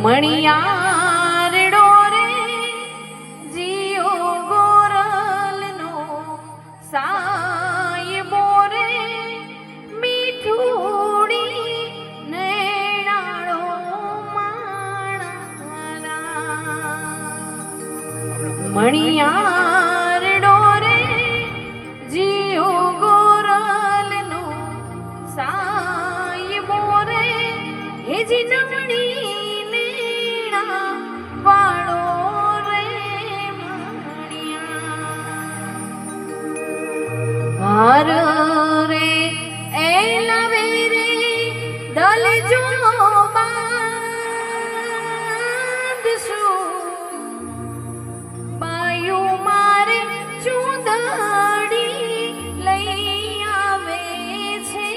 મણિયારડો રે જીઓ ગોરલનો સાયબો રે મીઠુડી નૈણાળો માણરા મણિયારડો રે જીઓ ગોરલનો સાયબો રે હે જીનમણી હાર રે એલાવે રે દલ જો બાંધશું બાયું મારે ચૂંદડી લઈ આવે છે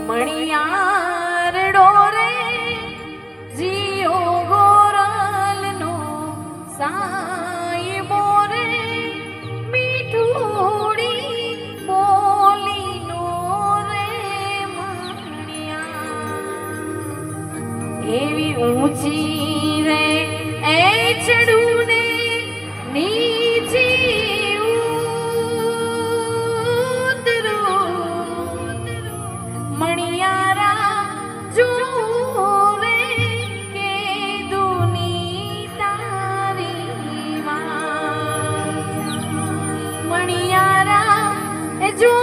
મણિયારડો રે જીઓ ગોરલનો સાયબો રે મીઠુડી બોલીનો રે મણિયા એવી ઊંચી રે એ ચડું ને નીચી ઉતરું મણિયારા જો રે કે દુની તારી માં મણિયારા જો